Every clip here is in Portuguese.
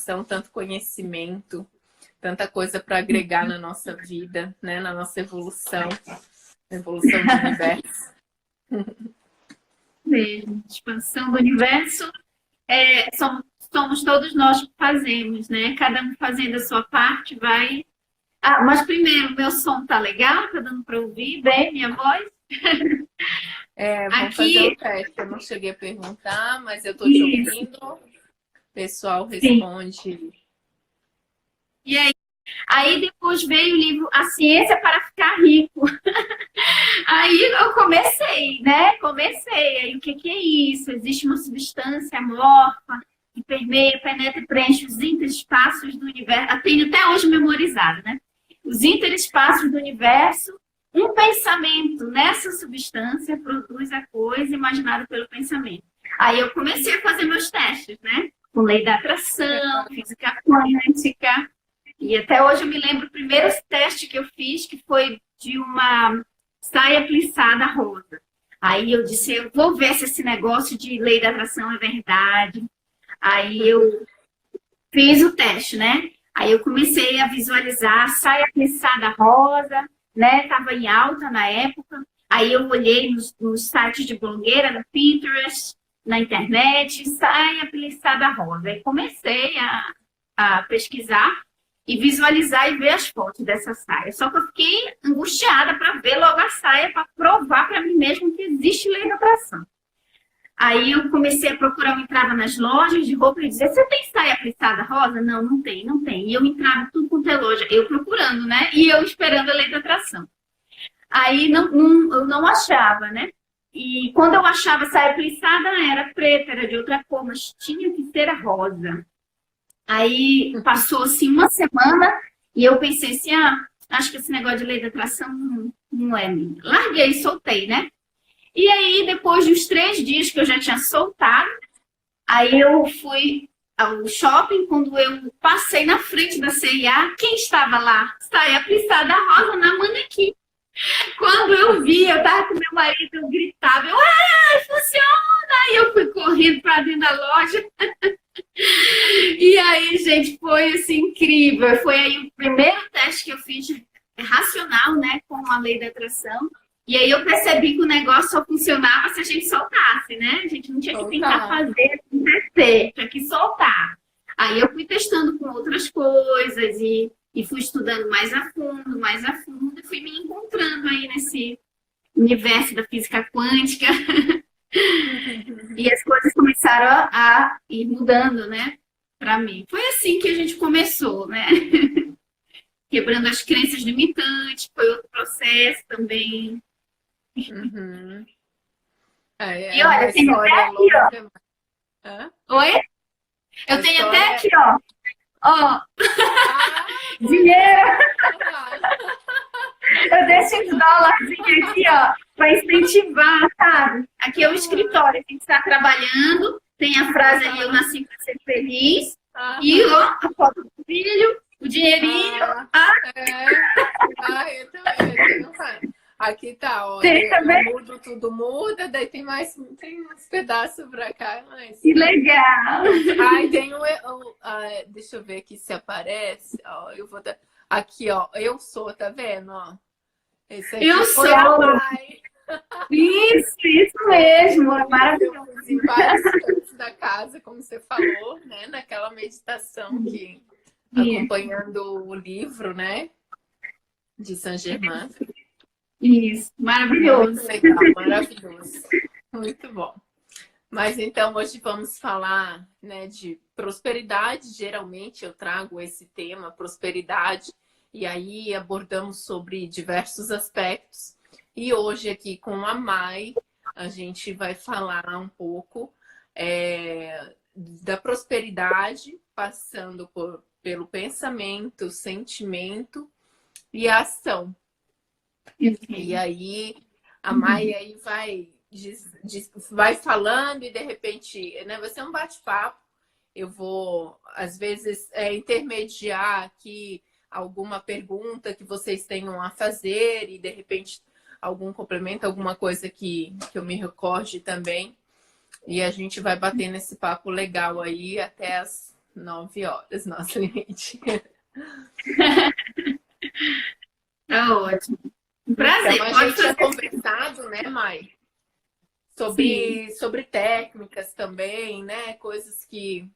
informação, tanto conhecimento, tanta coisa para agregar na nossa vida, né? Na nossa evolução, na evolução do universo. Mesmo. Expansão do universo somos todos nós que fazemos, né? Cada um fazendo a sua parte vai. Ah, mas primeiro, meu som tá legal? Tá dando para ouvir bem minha voz? Vamos fazer Aqui, um teste. Eu não cheguei a perguntar, mas eu estou te isso. ouvindo. O pessoal Sim. responde. E aí depois veio o livro A Ciência para Ficar Rico. Aí eu comecei, né? Aí o que é isso? Existe uma substância amorfa que permeia, penetra e preenche os interespaços do universo. Eu tenho até hoje memorizado, né? Os interespaços do universo. Um pensamento nessa substância produz a coisa imaginada pelo pensamento. Aí eu comecei a fazer meus testes, né? Com lei da atração, física quântica. E até hoje eu me lembro o primeiro teste que eu fiz, que foi de uma saia plissada rosa. Aí eu disse, eu vou ver se esse negócio de lei da atração é verdade. Aí eu fiz o teste, né? Aí eu comecei a visualizar a saia plissada rosa, né? Tava em alta na época. Aí eu olhei nos sites de blogueira, no Pinterest, na internet, saia plissada rosa. Aí comecei a pesquisar e visualizar e ver as fotos dessa saia. Só que eu fiquei angustiada para ver logo a saia, para provar para mim mesmo que existe lei da atração. Aí eu comecei a procurar, eu entrava nas lojas de roupa e dizia, você tem saia plissada rosa? Não, não tem, não tem. E eu entrava tudo quanto é loja, eu procurando, né? E eu esperando a lei da atração. Aí eu não achava, né? E quando eu achava saia plissada, era preta, era de outra cor, mas tinha que ser a rosa. Aí passou assim uma semana e eu pensei assim, acho que esse negócio de lei da atração não é minha. Larguei, soltei, né? E aí, depois de uns 3 dias que eu já tinha soltado, aí eu fui ao shopping, quando eu passei na frente da C&A, quem estava lá? Saia plissada rosa na manequim. Quando eu vi, eu tava com meu marido, eu gritava, funciona! Aí eu fui correndo para dentro da loja. E aí, gente, foi assim incrível. Foi aí o primeiro teste que eu fiz racional, né, com a lei da atração. E aí eu percebi que o negócio só funcionava se a gente soltasse, né? A gente não tinha que tentar fazer acontecer, tinha que soltar. Aí eu fui testando com outras coisas e fui estudando mais a fundo, e fui me encontrando aí nesse universo da física quântica. E as coisas começaram a ir mudando, né? Para mim. Foi assim que a gente começou, né? Quebrando as crenças limitantes, foi outro processo também. Uhum. E olha, tem até aqui, ó. Oi? Eu tenho até aqui, ó. Ó. Dinheiro. Eu deixo uns dólarzinhos aqui, ó, para incentivar, sabe? Aqui é o escritório, a gente está trabalhando, tem a frase ali, eu nasci para ser feliz, e ó, a foto do filho, o dinheirinho. Eu também. Aqui tá, ó. Tem também? Eu mudo, tudo muda, daí tem uns pedaços pra cá, mas. Que legal! Ai, tem deixa eu ver aqui se aparece. Ó, eu vou dar. Aqui, ó, eu sou, tá vendo? Ó, esse aqui Eu foi sou! a Mai. Isso mesmo, é maravilhoso. Eu fiz em vários cantos da casa, como você falou, né? Naquela meditação que acompanhando o livro, né? De Saint Germain. Isso, maravilhoso. Muito legal, maravilhoso. Muito bom. Mas então hoje vamos falar, né, de prosperidade. Geralmente eu trago esse tema, prosperidade, e aí abordamos sobre diversos aspectos. E hoje aqui com a Mai, a gente vai falar um pouco da prosperidade, passando pelo pensamento, sentimento e a ação. E aí a Mai aí vai falando e de repente, né, vai ser um bate-papo. Eu vou, às vezes, intermediar aqui alguma pergunta que vocês tenham a fazer e de repente algum complemento, alguma coisa que eu me recorde também. E a gente vai bater nesse papo legal aí até as 9 horas, nosso limite. Tá ótimo. Um prazer. Então, a Pode gente tinha fazer. conversado, né, Mai? Sim. Sobre técnicas também, né? Coisas que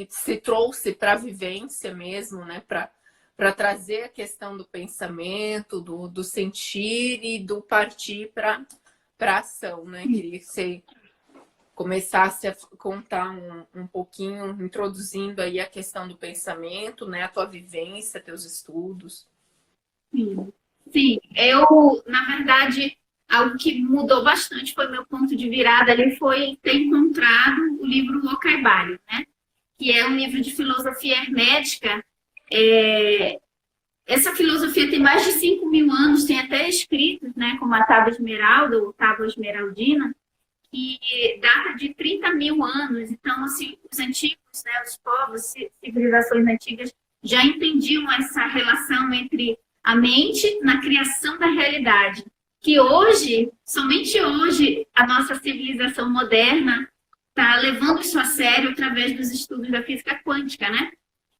se trouxe para a vivência mesmo, né? Para trazer a questão do pensamento, do sentir e do partir para a ação, né? Queria que você começasse a contar um pouquinho, introduzindo aí a questão do pensamento, né? A tua vivência, teus estudos. Sim. Sim, eu, na verdade, algo que mudou bastante foi meu ponto de virada ali, foi ter encontrado o livro O Caibalho, né? Que é um livro de filosofia hermética. Essa filosofia tem mais de 5.000 anos, tem até escritos, né, como a Tábua Esmeralda ou Tábua Esmeraldina, que data de 30.000 anos. Então, assim, os antigos, né, os povos, civilizações antigas, já entendiam essa relação entre a mente na criação da realidade. Que hoje, somente hoje, a nossa civilização moderna está levando isso a sério através dos estudos da física quântica, né?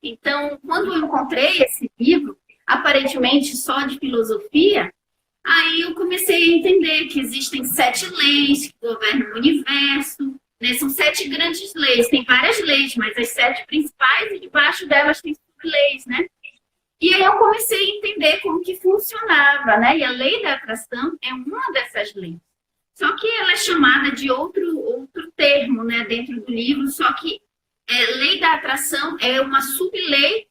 Então, quando eu encontrei esse livro, aparentemente só de filosofia, aí eu comecei a entender que existem 7 leis que governam o universo, né? São 7 grandes leis, tem várias leis, mas as 7 principais, e debaixo delas tem sub-leis, né? E aí eu comecei a entender como que funcionava, né? E a lei da atração é uma dessas leis. Só que ela é chamada de outro termo, né, dentro do livro, só que lei da atração é uma sub-lei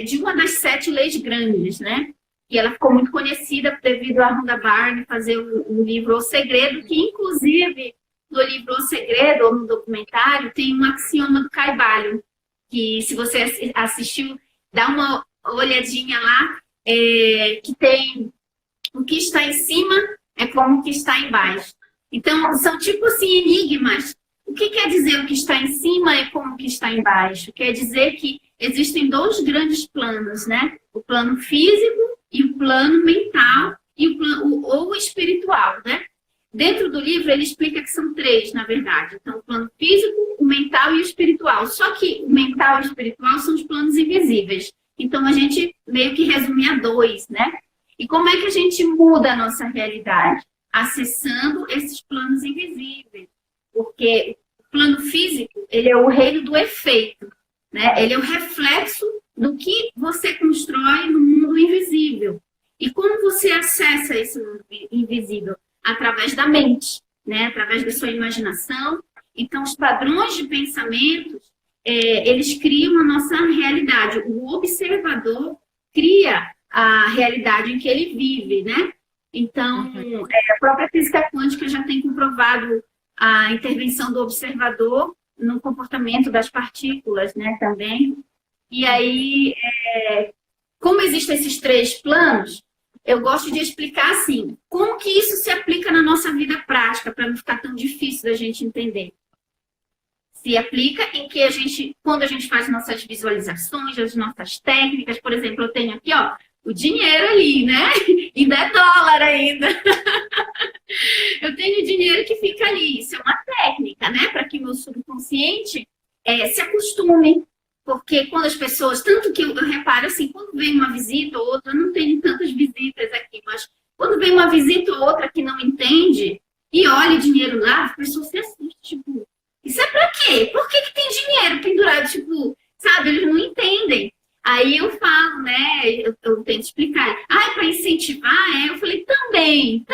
de uma das 7 leis grandes, né? E ela ficou muito conhecida devido a Rhonda Byrne fazer o livro O Segredo, que inclusive no livro O Segredo, ou no documentário, tem um axioma do Caibalho, que se você assistiu, dá uma olhadinha lá, que tem o que está em cima é como o que está embaixo. Então, são tipo assim, enigmas. O que quer dizer o que está em cima é como o que está embaixo? Quer dizer que existem 2 grandes planos, né? O plano físico e o plano mental e o plano, ou espiritual, né? Dentro do livro, ele explica que são 3, na verdade. Então, o plano físico, o mental e o espiritual. Só que o mental e o espiritual são os planos invisíveis. Então, a gente meio que resume a 2, né? E como é que a gente muda a nossa realidade? Acessando esses planos invisíveis. Porque o plano físico, ele é o reino do efeito, né? Ele é o reflexo do que você constrói no mundo invisível. E como você acessa esse mundo invisível? Através da mente, né? Através da sua imaginação. Então, os padrões de pensamentos, eles criam a nossa realidade. O observador cria a realidade em que ele vive, né? Então, a própria física quântica já tem comprovado a intervenção do observador no comportamento das partículas, né, também. E aí, como existem esses 3 planos, eu gosto de explicar assim, como que isso se aplica na nossa vida prática, para não ficar tão difícil da gente entender. Se aplica em que quando a gente faz nossas visualizações, as nossas técnicas, por exemplo, eu tenho aqui, ó, o dinheiro ali, né? Ainda é dólar ainda. Eu tenho dinheiro que fica ali. Isso é uma técnica, né? Para que o meu subconsciente se acostume. Porque quando as pessoas... Tanto que eu reparo assim, quando vem uma visita ou outra, eu não tenho tantas visitas aqui, mas quando vem uma visita ou outra que não entende e olha o dinheiro lá, as pessoas se assustam, tipo... Isso é pra quê? Por que tem dinheiro pendurado? Tipo, sabe? Eles não entendem. Aí eu falo, né? Eu tento explicar. Ah, é para incentivar? Eu falei, também.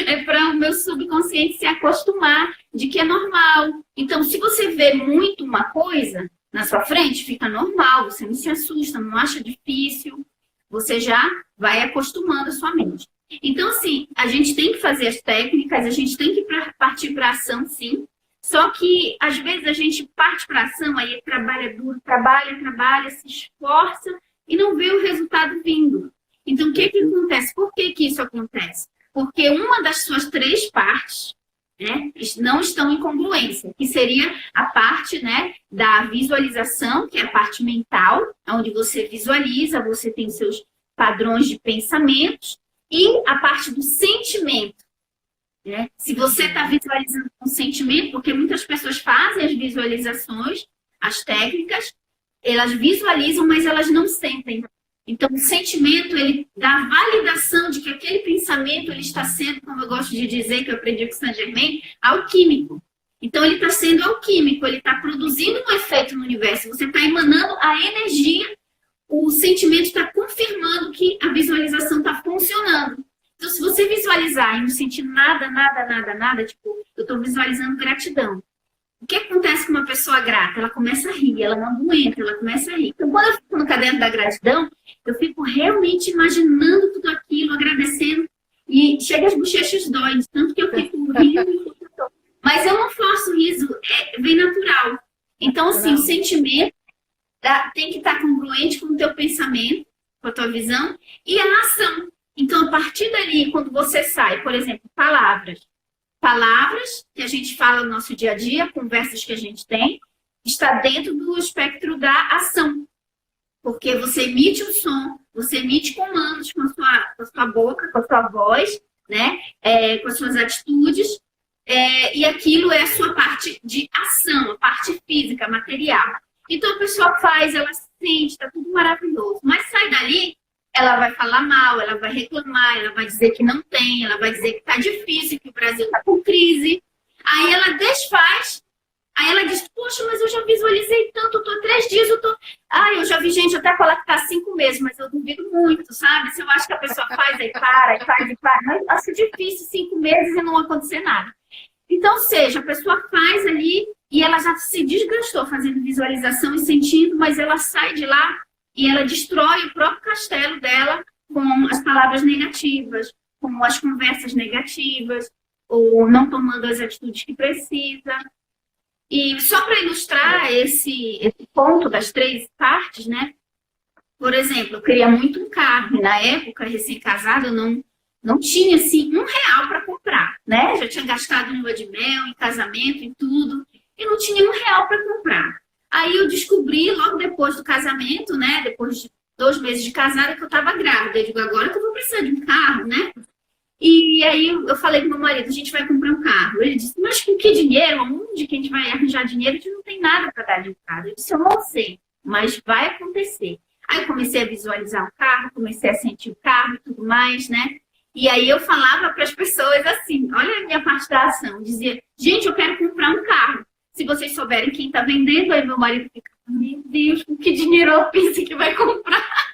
É para o meu subconsciente se acostumar de que é normal. Então, se você vê muito uma coisa na sua frente, fica normal. Você não se assusta, não acha difícil. Você já vai acostumando a sua mente. Então, assim, a gente tem que fazer as técnicas, a gente tem que partir para a ação, sim. Só que, às vezes, a gente parte para a ação, aí trabalha duro, trabalha, se esforça e não vê o resultado vindo. Então, o que acontece? Por que isso acontece? Porque uma das suas 3 partes, né, não estão em congruência, que seria a parte, né, da visualização, que é a parte mental, onde você visualiza, você tem seus padrões de pensamentos, e a parte do sentimento, né? Se você está visualizando um sentimento, porque muitas pessoas fazem as visualizações, as técnicas, elas visualizam, mas elas não sentem. Então, o sentimento, ele dá validação de que aquele pensamento, ele está sendo, como eu gosto de dizer, que eu aprendi com Saint Germain, alquímico. Então, ele está sendo alquímico, ele está produzindo um efeito no universo. Você está emanando a energia, o sentimento está confirmando que a visualização está funcionando. Então, se você visualizar e não sentir nada, nada, nada, nada, tipo, eu estou visualizando gratidão. O que acontece com uma pessoa grata? Ela começa a rir, ela não aguenta, ela começa a rir. Então, quando eu fico no caderno da gratidão, eu fico realmente imaginando tudo aquilo, agradecendo, e chega as bochechas dói, tanto que eu fico rindo. Mas eu não forço o riso, vem natural. Então, assim, o sentimento tem que estar congruente com o teu pensamento, com a tua visão, e a ação. Então, a partir dali, quando você sai, por exemplo, palavras que a gente fala no nosso dia a dia, conversas que a gente tem, está dentro do espectro da ação. Porque você emite um som, você emite comandos com a sua boca, com a sua voz, né? Com as suas atitudes, e aquilo é a sua parte de ação, a parte física, material. Então a pessoa faz, ela sente, está tudo maravilhoso. Mas sai dali, ela vai falar mal, ela vai reclamar, ela vai dizer que não tem, ela vai dizer que está difícil, que o Brasil está com crise. Aí ela desfaz, aí ela diz, poxa, mas eu já visualizei tanto, eu tô 3 dias, eu já vi gente até falar que tá 5 meses, mas eu duvido muito, sabe? Se eu acho que a pessoa faz, aí para, e faz, e para. Mas acho difícil 5 meses e não acontecer nada. Então, seja, a pessoa faz ali e ela já se desgastou fazendo visualização e sentindo, mas ela sai de lá e ela destrói o próprio castelo dela com as palavras negativas, com as conversas negativas, ou não tomando as atitudes que precisa. E só para ilustrar esse ponto das 3 partes, né? Por exemplo, eu queria muito um carro. Na época, recém-casada, eu não tinha, assim, R$1 para comprar, né? Já tinha gastado em lua de mel, em casamento, em tudo. E não tinha R$1 para comprar. Aí eu descobri, logo depois do casamento, né? Depois de 2 meses de casada, que eu estava grávida. Eu digo, agora que eu vou precisar de um carro, né? E aí eu falei com meu marido, a gente vai comprar um carro. Ele disse, mas com que dinheiro? Onde que a gente vai arranjar dinheiro? A gente não tem nada para dar de um carro. Eu disse, eu não sei, mas vai acontecer. Aí eu comecei a visualizar o carro, comecei a sentir o carro e tudo mais, né? E aí eu falava para as pessoas assim, olha a minha parte da ação, dizia, gente, eu quero comprar um carro. Se vocês souberem quem está vendendo, aí meu marido fica, meu Deus, com que dinheiro eu penso que vai comprar?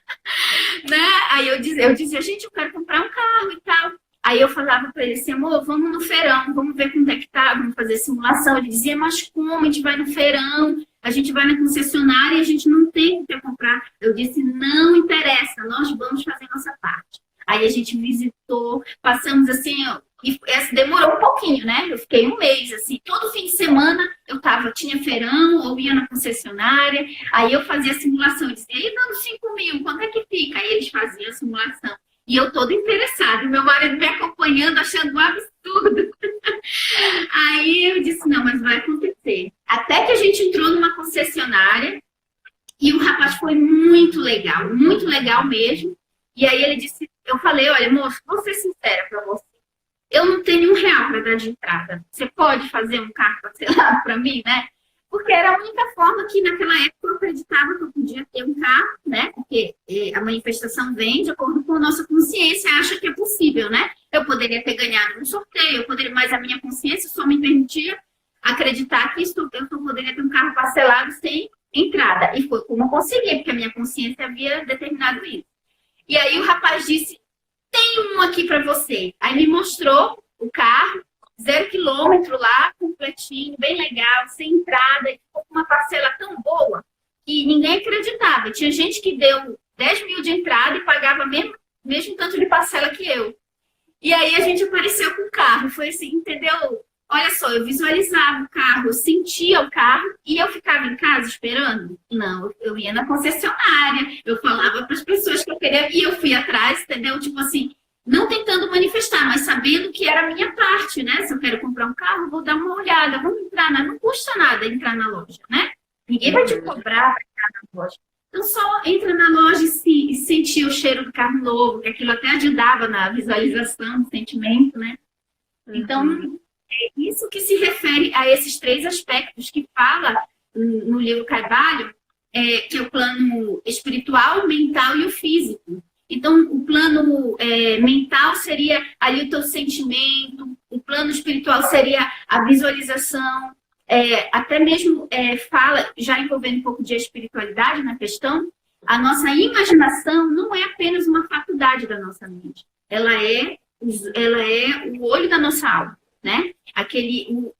Né? Aí eu dizia, gente, eu quero comprar um carro e tal. Aí eu falava para ele assim, amor, vamos no feirão, vamos ver quanto é que tá, vamos fazer simulação. Ele dizia, mas como? A gente vai no feirão, a gente vai na concessionária e a gente não tem o que comprar. Eu disse, não interessa, nós vamos fazer nossa parte. Aí a gente visitou, passamos assim, e demorou um pouquinho, né? Eu fiquei 1 mês, assim, todo fim de semana tinha feirão, ou ia na concessionária, aí eu fazia a simulação, eu dizia, e dando 5 mil, quanto é que fica? Aí eles faziam a simulação. E eu toda interessada, meu marido me acompanhando, achando um absurdo. Aí eu disse, não, mas vai acontecer. Até que a gente entrou numa concessionária e o rapaz foi muito legal mesmo. E aí ele disse, eu falei, olha, moço, vou ser sincera pra você. Eu não tenho R$1 para dar de entrada. Você pode fazer um carro parcelado para mim, né? Porque era a única forma que naquela época eu acreditava que eu podia ter um carro, né? Porque a manifestação vem de acordo com a nossa consciência, acha que é possível, né? Eu poderia ter ganhado um sorteio, mas a minha consciência só me permitia acreditar que eu só poderia ter um carro parcelado sem entrada. E foi como eu consegui, porque a minha consciência havia determinado isso. E aí o rapaz disse, tem um aqui para você. Aí me mostrou o carro, 0 quilômetro lá, completinho, bem legal, sem entrada, e ficou com uma parcela tão boa que ninguém acreditava. Tinha gente que deu 10 mil de entrada e pagava mesmo tanto de parcela que eu. E aí a gente apareceu com o carro, foi assim, entendeu? Olha só, eu visualizava o carro, eu sentia o carro e eu ficava em casa esperando? Não, eu ia na concessionária, eu falava para as pessoas que eu queria e eu fui atrás, entendeu? Tipo assim, não tentando manifestar, mas sabendo que era a minha parte, né? Se eu quero comprar um carro, vou dar uma olhada, vamos entrar, não custa nada entrar na loja, né? Ninguém vai te cobrar para entrar na loja. Então só entra na loja e sentir o cheiro do carro novo, que aquilo até ajudava na visualização, no sentimento, né? Então, é isso que se refere a esses três aspectos que fala no livro Carvalho, que é o plano espiritual, mental e o físico. Então, o plano mental seria ali o teu sentimento, o plano espiritual seria a visualização, até mesmo fala, já envolvendo um pouco de espiritualidade na questão, a nossa imaginação não é apenas uma faculdade da nossa mente, ela é o olho da nossa alma, né?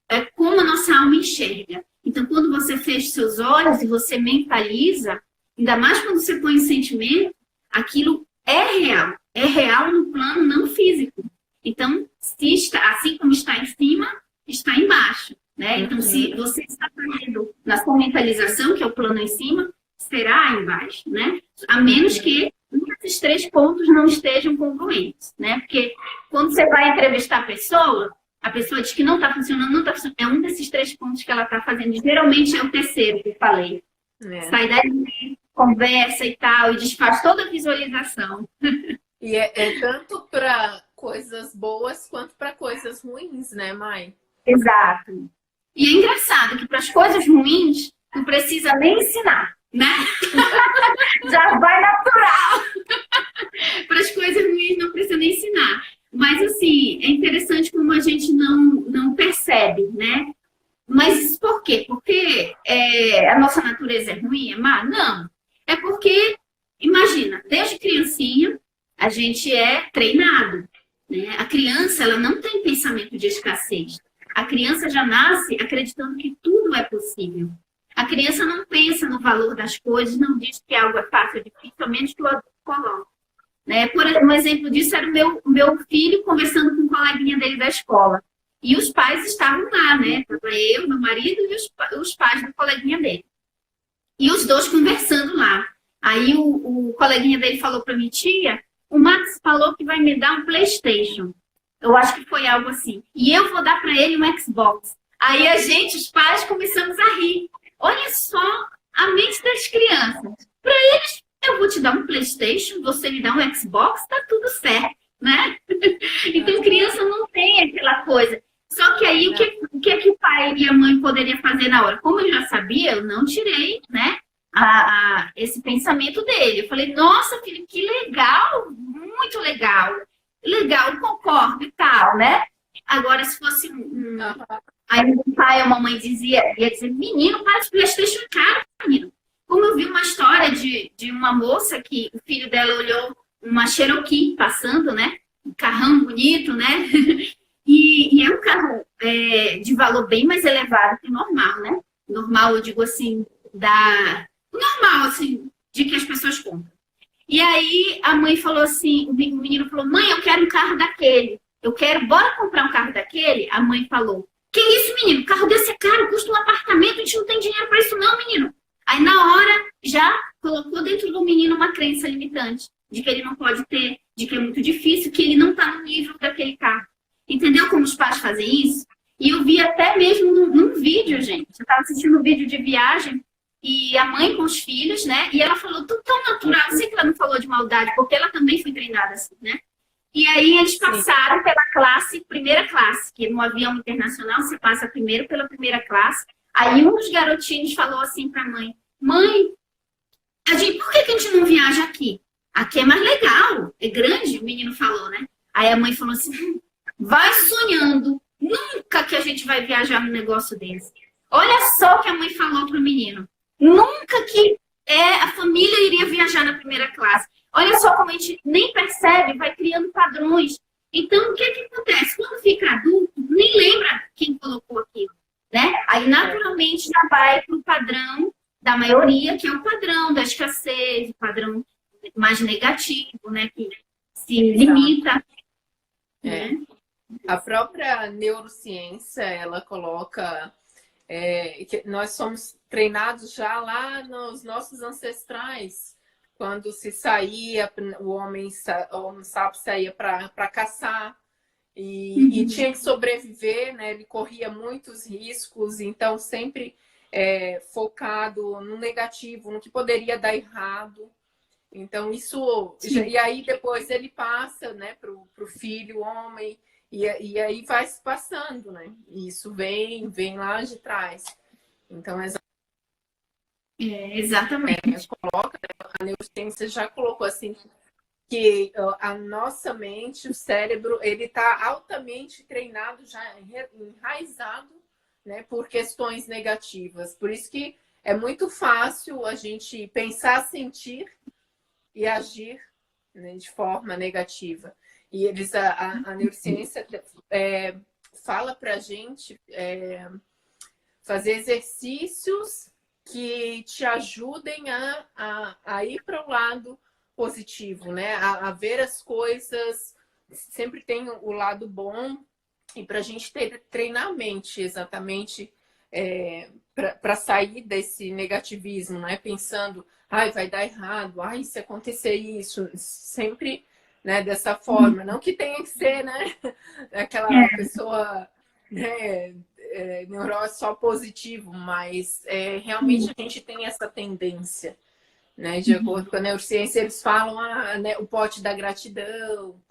É como a nossa alma enxerga. Então, quando você fecha seus olhos e você mentaliza, ainda mais quando você põe em sentimento, aquilo é real no plano não físico. Então, se está, assim como está em cima, está embaixo, né? Então, se você está fazendo na sua mentalização, que é o plano em cima, será embaixo, né? A menos que esses três pontos não estejam congruentes, né? Porque quando você vai entrevistar a pessoa diz que não está funcionando, não está funcionando. É um desses três pontos que ela está fazendo. Geralmente é o terceiro que eu falei. Sai daí, conversa e tal, e desfaz toda a visualização. E é tanto para coisas boas quanto para coisas ruins, né, Mai? Exato. E é engraçado que para as coisas ruins, não precisa nem ensinar, né? Já vai natural. Para as coisas ruins, não precisa nem ensinar. Mas, assim, é interessante como a gente não percebe, né? Mas isso por quê? Porque a nossa natureza é ruim, é má? Não. É porque, imagina, desde criancinha, a gente é treinado, né? A criança, ela não tem pensamento de escassez. A criança já nasce acreditando que tudo é possível. A criança não pensa no valor das coisas, não diz que algo é fácil ou difícil, a menos que o adulto coloque. Né? Um exemplo disso era o meu filho conversando com um coleguinha dele da escola. E os pais estavam lá, né? Eu, meu marido e os pais do coleguinha dele. E os dois conversando lá. Aí o coleguinha dele falou para mim, tia, o Max falou que vai me dar um PlayStation. Eu acho que foi algo assim. E eu vou dar para ele um Xbox. Aí a gente, os pais, começamos a rir. Olha só a mente das crianças. Para eles, eu vou te dar um PlayStation, você me dá um Xbox, tá tudo certo, né? Então, criança não tem aquela coisa. Só que aí, o que é que o pai e a mãe poderiam fazer na hora? Como eu já sabia, eu não tirei, né, esse pensamento dele. Eu falei, nossa, filho, que legal, muito legal. Legal, concordo e tal, né? Agora, se fosse aí o pai ou a mamãe ia dizer, menino, para de PlayStation caro, menino. Como eu vi uma história de uma moça que o filho dela olhou uma Cherokee passando, né? Um carrão bonito, né? E é um carro de valor bem mais elevado que o normal, né? Normal, eu digo assim, normal, assim, de que as pessoas compram. E aí a mãe falou assim, o menino falou, mãe, eu quero um carro daquele. Bora comprar um carro daquele? A mãe falou, que isso, menino? Carro desse é caro, custa um apartamento, a gente não tem dinheiro para isso não, menino. Aí na hora já colocou dentro do menino uma crença limitante, de que ele não pode ter, de que é muito difícil, que ele não está no nível daquele carro. Entendeu como os pais fazem isso? E eu vi até mesmo num vídeo, gente. Eu estava assistindo um vídeo de viagem e a mãe com os filhos, né? E ela falou tudo tão natural. Eu sei que ela não falou de maldade, porque ela também foi treinada assim, né? E aí eles passaram pela primeira classe, que no avião internacional você passa primeiro pela primeira classe. Aí um dos garotinhos falou assim para a mãe, mãe, por que a gente não viaja aqui? Aqui é mais legal, é grande, o menino falou, né? Aí a mãe falou assim, vai sonhando, nunca que a gente vai viajar num negócio desse. Olha só o que a mãe falou pro menino. Nunca que a família iria viajar na primeira classe. Olha só como a gente nem percebe, vai criando padrões. Então, o que acontece? Quando fica adulto, nem lembra quem colocou aquilo, né? Aí, naturalmente, já vai pro padrão da maioria, que é o padrão da escassez, o padrão mais negativo, né? Que se limita. Né? A própria neurociência, ela coloca que nós somos treinados já lá nos nossos ancestrais, quando se saía, o homem sapo saía para caçar e tinha que sobreviver, né? Ele corria muitos riscos, então sempre focado no negativo, no que poderia dar errado. Então isso, e aí depois ele passa, né, para o filho homem, E aí vai se passando, né? E isso vem lá de trás. Então, Exatamente. a neurociência já colocou assim que a nossa mente, o cérebro, ele está altamente treinado, já enraizado, né, por questões negativas. Por isso que é muito fácil a gente pensar, sentir e agir, né, de forma negativa. E a neurociência fala para a gente fazer exercícios que te ajudem a ir para o lado positivo, né? A ver as coisas, sempre tem o lado bom, e para a gente treinar a mente exatamente para sair desse negativismo, né? Pensando, ai, vai dar errado, ai, se acontecer isso, sempre, né, dessa forma. Não que tenha que ser, né? Aquela pessoa, né, neurose só positivo, mas realmente a gente tem essa tendência, né? De acordo com a neurociência, eles falam né, o pote da gratidão,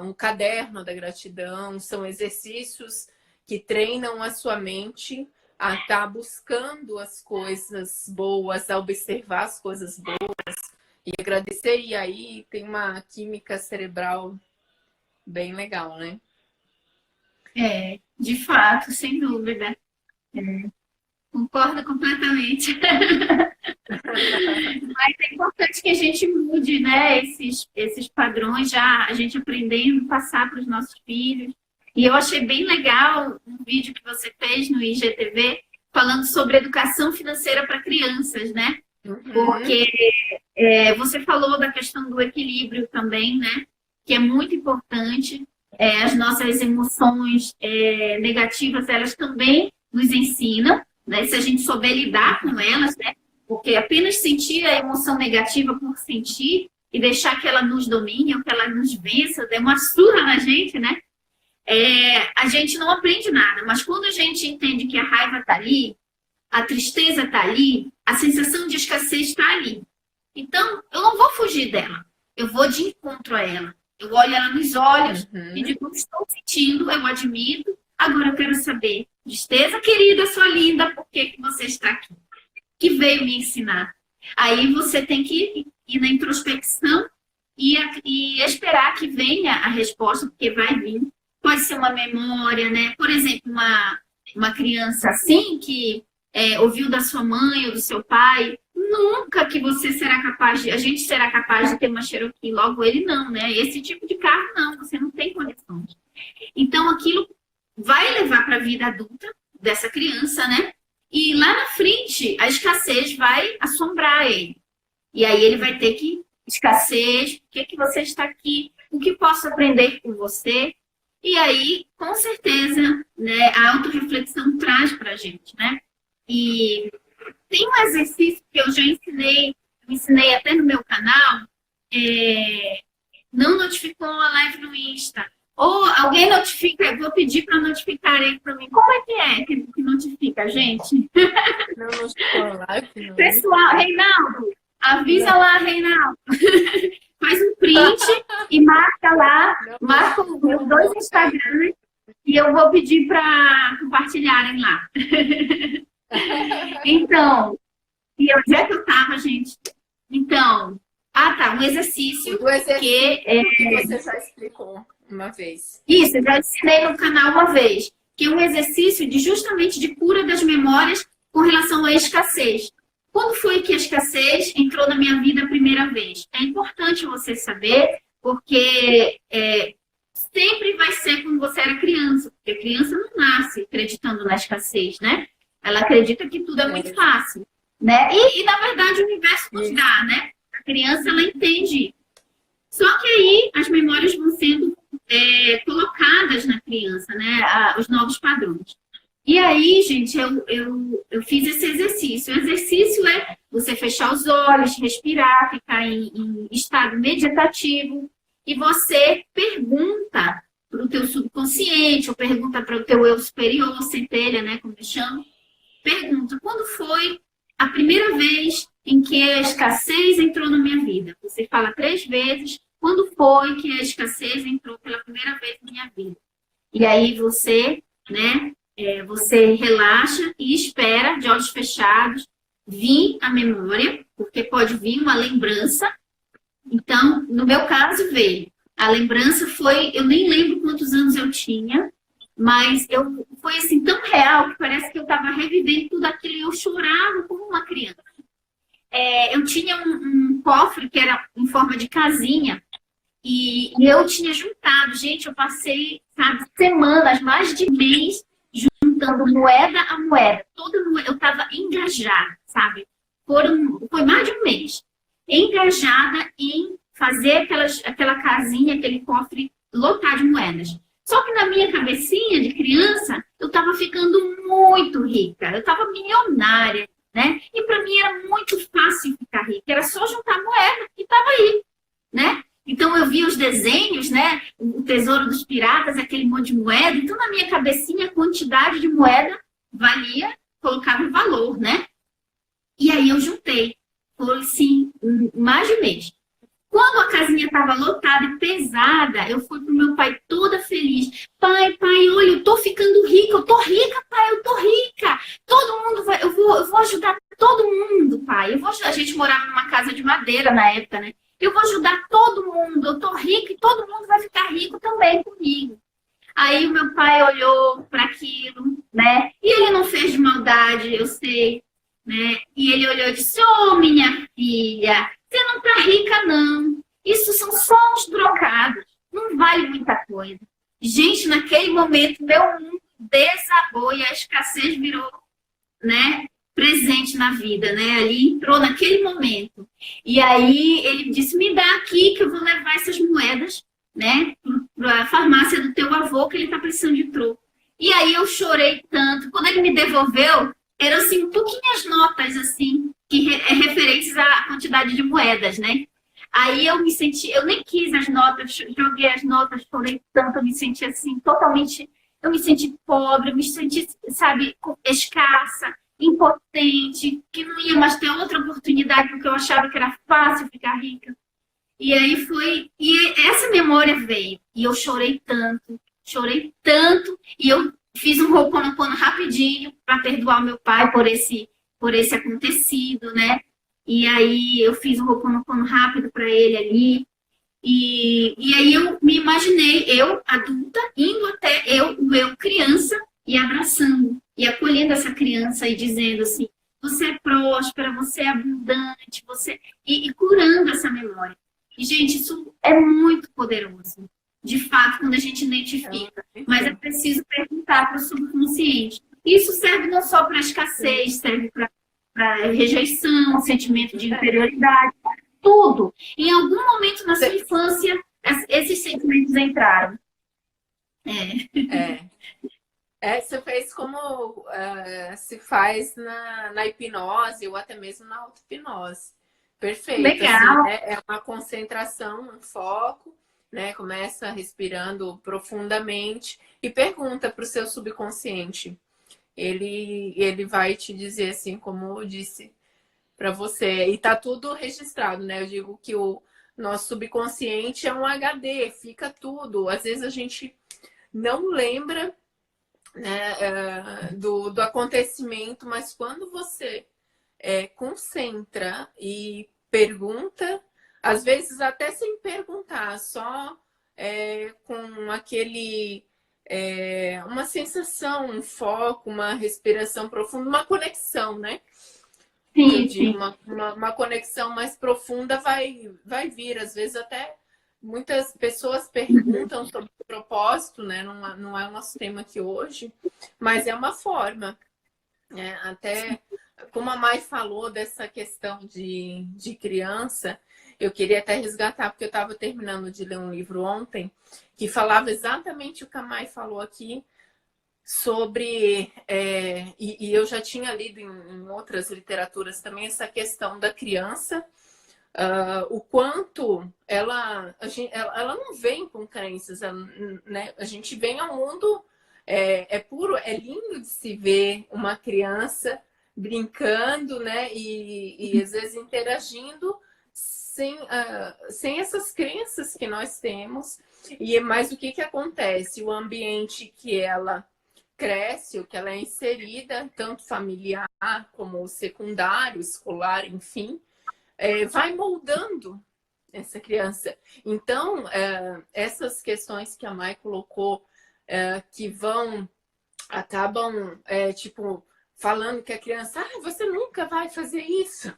um caderno da gratidão, são exercícios que treinam a sua mente a estar buscando as coisas boas, a observar as coisas boas e agradecer. E aí tem uma química cerebral bem legal, né? De fato, sem dúvida. Concordo completamente. Mas é importante que a gente mude, né, esses padrões, já a gente aprendendo, passar para os nossos filhos. E eu achei bem legal um vídeo que você fez no IGTV falando sobre educação financeira para crianças, né? Porque você falou da questão do equilíbrio também, né? Que é muito importante. As nossas emoções negativas, elas também nos ensinam, né? Se a gente souber lidar com elas, né? Porque apenas sentir a emoção negativa por sentir e deixar que ela nos domine ou que ela nos vença, dê uma surra na gente, né? A gente não aprende nada. Mas quando a gente entende que a raiva está ali, a tristeza está ali, a sensação de escassez está ali. Então, eu não vou fugir dela. Eu vou de encontro a ela. Eu olho ela nos olhos e digo, estou sentindo, eu admito. Agora eu quero saber, tristeza querida, sua linda, por que você está aqui? Que veio me ensinar. Aí você tem que ir na introspecção e esperar que venha a resposta, porque vai vir. Pode ser uma memória, né? Por exemplo, uma criança assim que ouviu da sua mãe ou do seu pai, nunca que você será capaz a gente será capaz de ter uma Cherokee, logo ele não, né? Esse tipo de carro não, você não tem condições. Então aquilo vai levar para a vida adulta dessa criança, né? E lá na frente, a escassez vai assombrar ele. E aí ele vai ter que, escassez, por que você está aqui? O que posso aprender com você? E aí, com certeza, né, a autorreflexão traz para a gente, né? E tem um exercício que eu já ensinei até no meu canal, não notificou a live no Insta. Ou alguém notifica, eu vou pedir para notificarem para mim. Como é que notifica, gente? Não notificou a live. Pessoal, Reinaldo, avisa lá, Reinaldo. Faz um print e marca lá, marca os meus 2 Instagrams e eu vou pedir para compartilharem lá. Então, e onde é que eu estava, gente? Então, um exercício que você já explicou uma vez. Isso, eu já ensinei no canal uma vez, que é um exercício justamente de cura das memórias com relação à escassez. Quando foi que a escassez entrou na minha vida a primeira vez? É importante você saber, porque sempre vai ser quando você era criança, porque a criança não nasce acreditando na escassez, né? Ela acredita que tudo é muito fácil, né? E na verdade, o universo nos dá, né? A criança, ela entende. Só que aí, as memórias vão sendo colocadas na criança, né? Os novos padrões. E aí, gente, eu fiz esse exercício. O exercício é você fechar os olhos, respirar, ficar em estado meditativo e você pergunta para o teu subconsciente ou pergunta para o teu eu superior, centelha, né, como eu chamo. Pergunta, quando foi a primeira vez em que a escassez entrou na minha vida? Você fala 3 vezes. quando foi que a escassez entrou pela primeira vez na minha vida. E aí você, né, você relaxa e espera, de olhos fechados, vir a memória, porque pode vir uma lembrança. Então, no meu caso, veio. A lembrança foi, eu nem lembro quantos anos eu tinha, mas foi assim tão real que parece que eu estava revivendo tudo aquilo e eu chorava como uma criança. Eu tinha um cofre que era em forma de casinha e eu tinha juntado, gente, eu passei, sabe, semanas, mais de mês, juntando moeda a moeda. Eu estava engajada, sabe? Foi mais de um mês. Engajada em fazer aquela casinha, aquele cofre lotar de moedas. Só que na minha cabecinha de criança, eu estava ficando muito rica. Eu estava milionária, né? E para mim era muito fácil ficar rica. Era só juntar moeda e estava aí, né? Então eu via os desenhos, né? O Tesouro dos Piratas, aquele monte de moeda. Então na minha cabecinha a quantidade de moeda valia, colocava um valor, né? E aí eu juntei. Foi sim, mais de um mês. Quando a casinha estava lotada e pesada, eu fui pro meu pai toda feliz. Pai, olha, eu tô ficando rica, eu tô rica, pai, eu tô rica. Todo mundo vai, eu vou ajudar todo mundo, pai. A gente morava numa casa de madeira na época, né? Eu vou ajudar todo mundo, eu tô rica e todo mundo vai ficar rico também comigo. Aí o meu pai olhou para aquilo, né? E ele não fez de maldade, eu sei, né? E ele olhou e disse: "Ô, minha filha, você não tá rica, não. Isso são só uns trocados. Não vale muita coisa." Gente, naquele momento, meu mundo desabou e a escassez virou, né, presente na vida, né? Ali entrou naquele momento. E aí ele disse: "Me dá aqui que eu vou levar essas moedas, né, para a farmácia do teu avô, que ele tá precisando de troco." E aí eu chorei tanto. Quando ele me devolveu, eram assim pouquinhas notas assim, que referentes à quantidade de moedas, né? Aí eu me senti, eu nem quis as notas, joguei as notas, chorei tanto, eu me senti assim, totalmente, eu me senti pobre, eu me senti, sabe, escassa, impotente, que não ia mais ter outra oportunidade, porque eu achava que era fácil ficar rica. E aí foi, e essa memória veio, e eu chorei tanto, e eu fiz um Ho'oponopono rapidinho para perdoar meu pai por esse acontecido, né? E aí eu fiz um Ho'oponopono rápido para ele ali. E aí eu me imaginei, eu, adulta, indo até eu criança, e abraçando, e acolhendo essa criança e dizendo assim: "Você é próspera, você é abundante, você..." E curando essa memória. E, gente, isso é muito poderoso. De fato, quando a gente identifica. Mas é preciso perguntar para o subconsciente. Isso serve não só para escassez, serve para rejeição, sentimento de inferioridade, tudo. Em algum momento na sua infância, esses sentimentos entraram. Você fez como se faz na hipnose ou até mesmo na auto-hipnose. Perfeito. Legal. Assim, é uma concentração, um foco, né? Começa respirando profundamente e pergunta para o seu subconsciente. Ele vai te dizer assim, como eu disse para você. E tá tudo registrado, né? Eu digo que o nosso subconsciente é um HD, fica tudo. Às vezes a gente não lembra, né, do acontecimento, mas quando você concentra e pergunta, às vezes até sem perguntar, só com aquele uma sensação, um foco, uma respiração profunda, uma conexão, né? Sim, Eu digo, uma conexão mais profunda vai vir. Às vezes até muitas pessoas perguntam sobre o propósito, né? Não é o nosso tema aqui hoje, mas é uma forma. Até como a Mai falou dessa questão de criança, eu queria até resgatar, porque eu estava terminando de ler um livro ontem, que falava exatamente o que a Mai falou aqui, sobre, e eu já tinha lido em outras literaturas também, essa questão da criança, o quanto ela não vem com crenças, né? A gente vem ao mundo, puro, é lindo de se ver uma criança brincando, né? E às vezes interagindo sem essas crenças que nós temos. Mas o que acontece? O ambiente que ela cresce, o que ela é inserida, tanto familiar como secundário, escolar, enfim, vai moldando essa criança. Então, essas questões que a Mai colocou, que acabam, tipo, falando que a criança, você nunca vai fazer isso.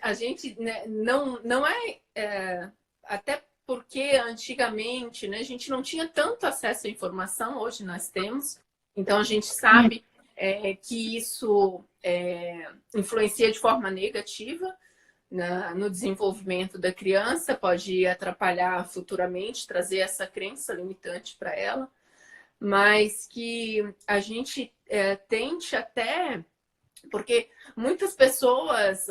A gente, né, não é, até porque antigamente, né, a gente não tinha tanto acesso à informação, hoje nós temos, então a gente sabe que isso influencia de forma negativa no desenvolvimento da criança, pode atrapalhar futuramente, trazer essa crença limitante para ela, mas que a gente tente até, porque muitas pessoas,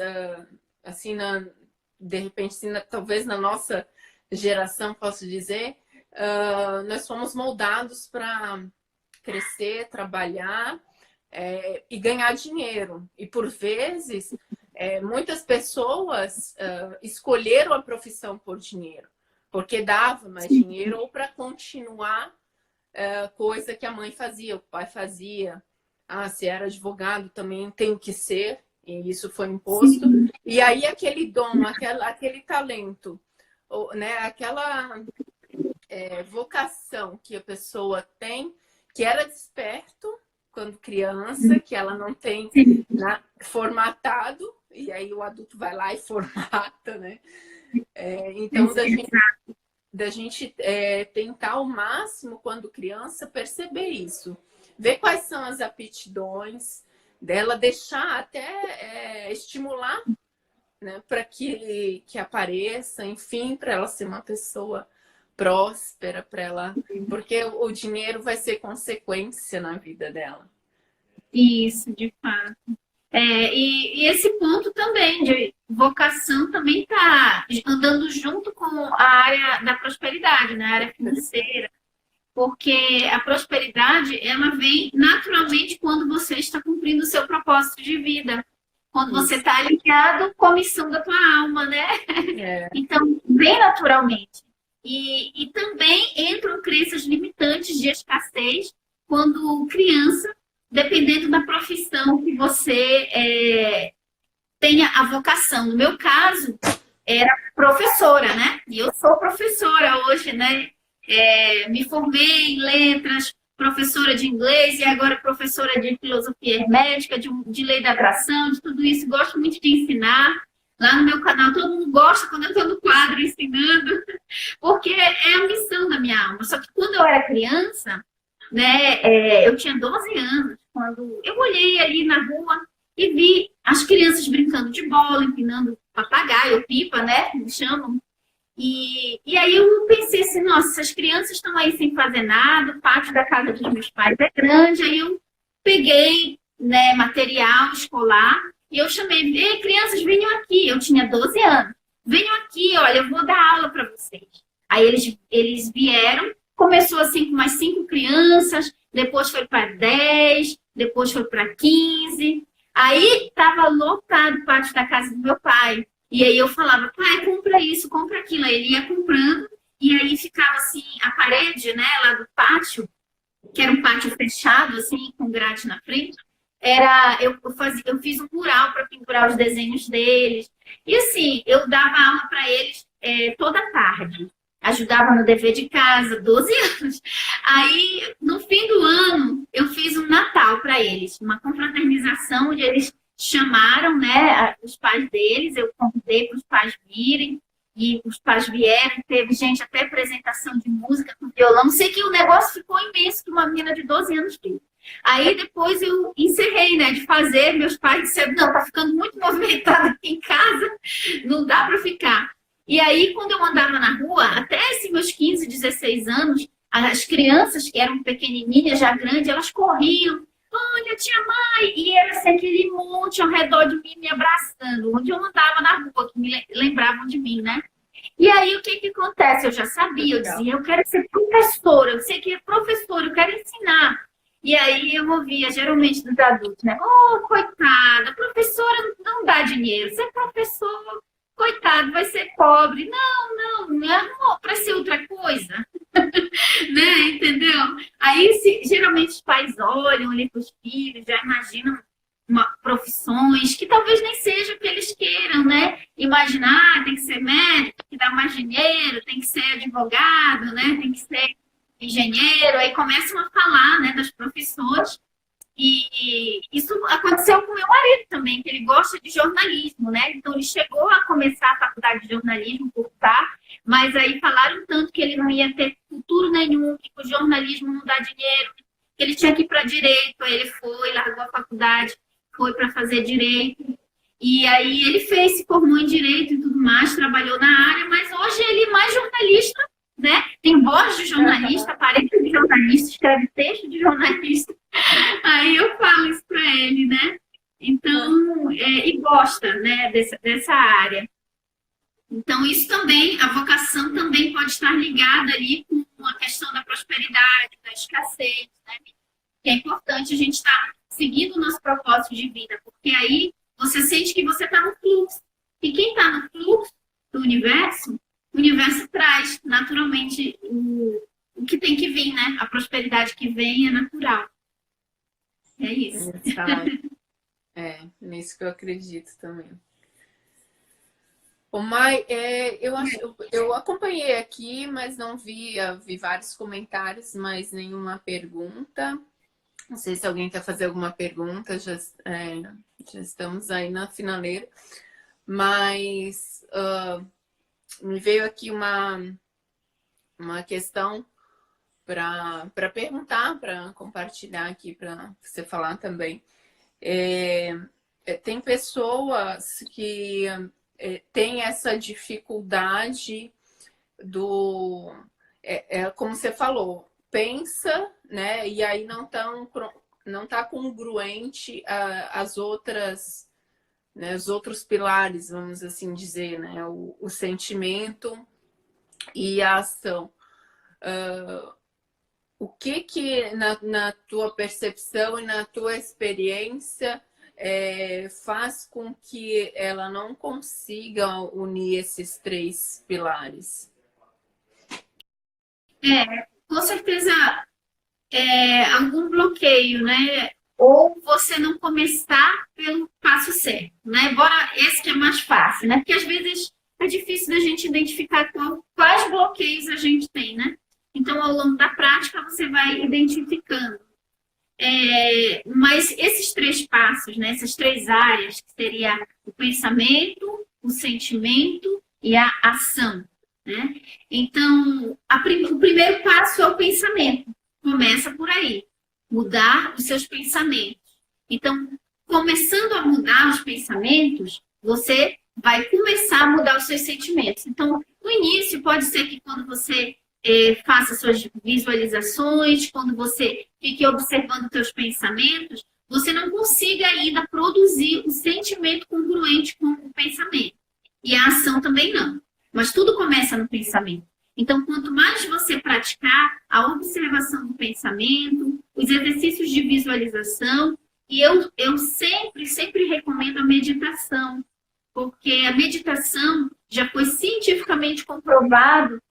assim, de repente, assim, talvez na nossa geração, posso dizer, nós fomos moldados para crescer, trabalhar e ganhar dinheiro. E por vezes, muitas pessoas escolheram a profissão por dinheiro, porque dava mais dinheiro ou para continuar coisa que a mãe fazia, o pai fazia. Se era advogado, também tem que ser, e isso foi imposto. Sim. E aí aquele dom, aquele talento, né, aquela vocação que a pessoa tem, que era desperto quando criança, que ela não tem formatado, e aí o adulto vai lá e formata, né? Então, da gente tentar ao máximo, quando criança, perceber isso. Ver quais são as aptidões dela, deixar até estimular, né, para que apareça, enfim, para ela ser uma pessoa próspera, para ela, porque o dinheiro vai ser consequência na vida dela. Isso, de fato. E esse ponto também de vocação também está andando junto com a área da prosperidade, né? A área financeira. Porque a prosperidade, ela vem naturalmente quando você está cumprindo o seu propósito de vida. Quando você está alinhado com a missão da tua alma, né? Então, bem naturalmente. E também entram crenças limitantes de escassez quando criança, dependendo da profissão que você tenha a vocação. No meu caso, era professora, né? E eu sou professora hoje, né? Me formei em letras, professora de inglês e agora professora de filosofia hermética, de lei da atração, de tudo isso. Gosto muito de ensinar. Lá no meu canal, todo mundo gosta quando eu estou no quadro ensinando, porque é a missão da minha alma. Só que quando eu era criança, né, eu tinha 12 anos, quando eu olhei ali na rua e vi as crianças brincando de bola, empinando papagaio, pipa, né, que chamam. E aí eu pensei assim, nossa, essas crianças estão aí sem fazer nada, o pátio da casa dos meus pais é grande. Aí eu peguei, né, material escolar e eu chamei, crianças, venham aqui. Eu tinha 12 anos. Venham aqui, olha, eu vou dar aula para vocês. Aí eles vieram, começou assim com umas 5 crianças, depois foi para 10, depois foi para 15. Aí estava lotado o pátio da casa do meu pai. E aí eu falava, pai, compra isso, compra aquilo. Aí ele ia comprando, e aí ficava assim, a parede, né, lá do pátio, que era um pátio fechado, assim, com grade na frente, eu fiz um mural para pendurar os desenhos deles. E assim, eu dava aula para eles toda tarde. Ajudava no dever de casa, 12 anos. Aí, no fim do ano, eu fiz um Natal para eles, uma confraternização onde eles chamaram, né, os pais deles, eu convidei para os pais virem, e os pais vieram, teve gente até apresentação de música com violão. Sei que o negócio ficou imenso, que uma menina de 12 anos fez. Aí depois eu encerrei, né, de fazer, meus pais disseram, não, tá ficando muito movimentado aqui em casa, não dá para ficar. E aí, quando eu andava na rua, até esses meus 15, 16 anos, as crianças que eram pequenininhas, já grandes, elas corriam, olha, tia Mai, e era assim, aquele monte ao redor de mim me abraçando, onde eu andava na rua, que me lembravam de mim, né? E aí, o que acontece? Eu já sabia, eu dizia, eu quero ser professora, eu sei que é professora, eu quero ensinar. E aí, eu ouvia, geralmente, dos adultos, né? Oh, coitada, professora não dá dinheiro, ser professor, coitada, pobre. Não é para ser outra coisa. Né? Entendeu? Aí, geralmente, os pais olham ali para os filhos, já imaginam profissões que talvez nem seja o que eles queiram, né? Imaginar, tem que ser médico, que dá mais dinheiro, tem que ser advogado, né? Tem que ser engenheiro. Aí começam a falar, né, das profissões. E isso aconteceu com meu marido também, que ele gosta de jornalismo, né? Então ele chegou a começar a faculdade de jornalismo, cursar, mas aí falaram tanto que ele não ia ter futuro nenhum, que o jornalismo não dá dinheiro, que ele tinha que ir para direito. Aí ele foi, largou a faculdade, foi para fazer direito. E aí ele fez, se formou em direito e tudo mais, trabalhou na área, mas hoje ele é mais jornalista, né? Tem voz de jornalista, aparência de jornalista, escreve texto de jornalista. Aí eu falo isso para ele, né? Então, e gosta, né, dessa área. Então, isso também, a vocação também pode estar ligada ali com a questão da prosperidade, da escassez, né? Que é importante a gente estar seguindo o nosso propósito de vida, porque aí você sente que você está no fluxo. E quem está no fluxo do universo, o universo traz naturalmente o que tem que vir, né? A prosperidade que vem é natural. É isso. Nisso que eu acredito também. O Mai, eu acompanhei aqui, mas não vi vários comentários, mas nenhuma pergunta. Não sei se alguém quer fazer alguma pergunta, já estamos aí na finaleira. Mas me veio aqui uma questão para perguntar, para compartilhar aqui, para você falar também. Tem pessoas que têm essa dificuldade como você falou, pensa, né? E aí não tá congruente as outras, né, os outros pilares, vamos assim dizer, né? O sentimento e a ação. O que na tua percepção e na tua experiência faz com que ela não consiga unir esses três pilares? Com certeza algum bloqueio, né? Ou você não começar pelo passo certo, né? Embora esse que é mais fácil, né? Porque às vezes é difícil da gente identificar quais bloqueios a gente tem, né? Então, ao longo da prática, você vai identificando. Mas esses três passos, né? Essas três áreas, que seria o pensamento, o sentimento e a ação, né? Então, o primeiro passo é o pensamento. Começa por aí. Mudar os seus pensamentos. Então, começando a mudar os pensamentos, você vai começar a mudar os seus sentimentos. Então, no início, pode ser que quando você faça suas visualizações, quando você fique observando os seus pensamentos, você não consiga ainda produzir o sentimento congruente com o pensamento. E a ação também não. Mas tudo começa no pensamento. Então, quanto mais você praticar a observação do pensamento, os exercícios de visualização, e eu sempre recomendo a meditação, porque a meditação já foi cientificamente comprovado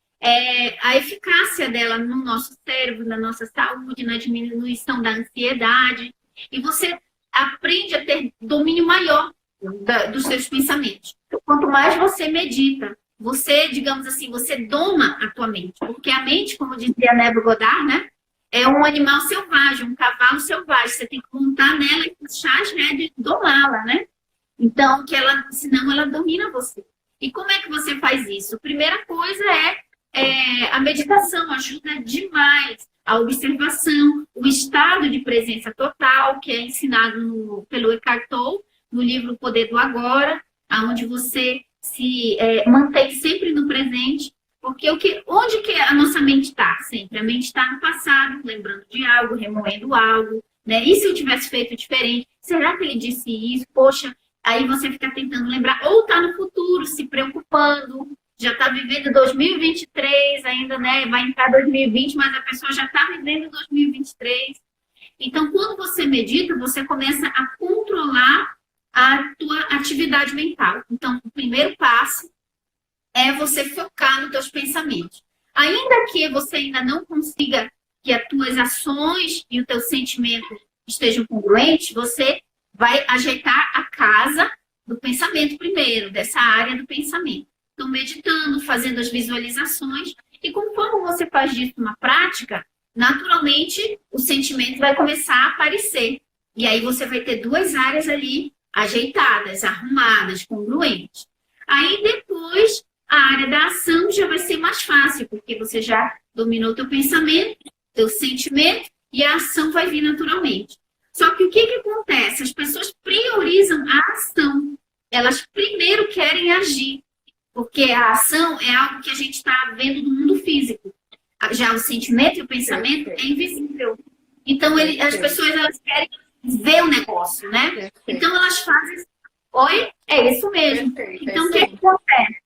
a eficácia dela no nosso cérebro, na nossa saúde, na diminuição da ansiedade, e você aprende a ter domínio maior dos seus pensamentos. Então, quanto mais você medita, você, digamos assim, você doma a tua mente, porque a mente, como dizia Neville Goddard, né, é um animal selvagem, um cavalo selvagem, você tem que montar nela e puxar as rédeas e domá-la, né? Então, senão ela domina você. E como é que você faz isso? A primeira coisa a meditação, ajuda demais a observação, o estado de presença total, que é ensinado pelo Eckhart Tolle, no livro O Poder do Agora, onde você se mantém sempre no presente, porque onde que a nossa mente está sempre? A mente está no passado, lembrando de algo, remoendo algo, né? E se eu tivesse feito diferente? Será que ele disse isso? Poxa, aí você fica tentando lembrar, ou está no futuro, se preocupando, já está vivendo 2023 ainda, né? Vai entrar 2020, mas a pessoa já está vivendo 2023. Então, quando você medita, você começa a controlar a tua atividade mental. Então, o primeiro passo é você focar nos teus pensamentos. Ainda que você ainda não consiga que as tuas ações e o teu sentimento estejam congruentes, você vai ajeitar a casa do pensamento primeiro, dessa área do pensamento. Então, meditando, fazendo as visualizações, e conforme você faz disso uma prática, naturalmente o sentimento vai começar a aparecer. E aí você vai ter duas áreas ali ajeitadas, arrumadas, congruentes. Aí depois a área da ação já vai ser mais fácil, porque você já dominou teu pensamento, teu sentimento, e a ação vai vir naturalmente. Só que o que acontece? As pessoas priorizam a ação. Elas primeiro querem agir, porque a ação é algo que a gente está vendo no mundo físico. Já o sentimento e o pensamento é invisível. Então, as pessoas elas querem ver o negócio, né? Então, elas fazem... Oi? É isso mesmo. Então, o que acontece?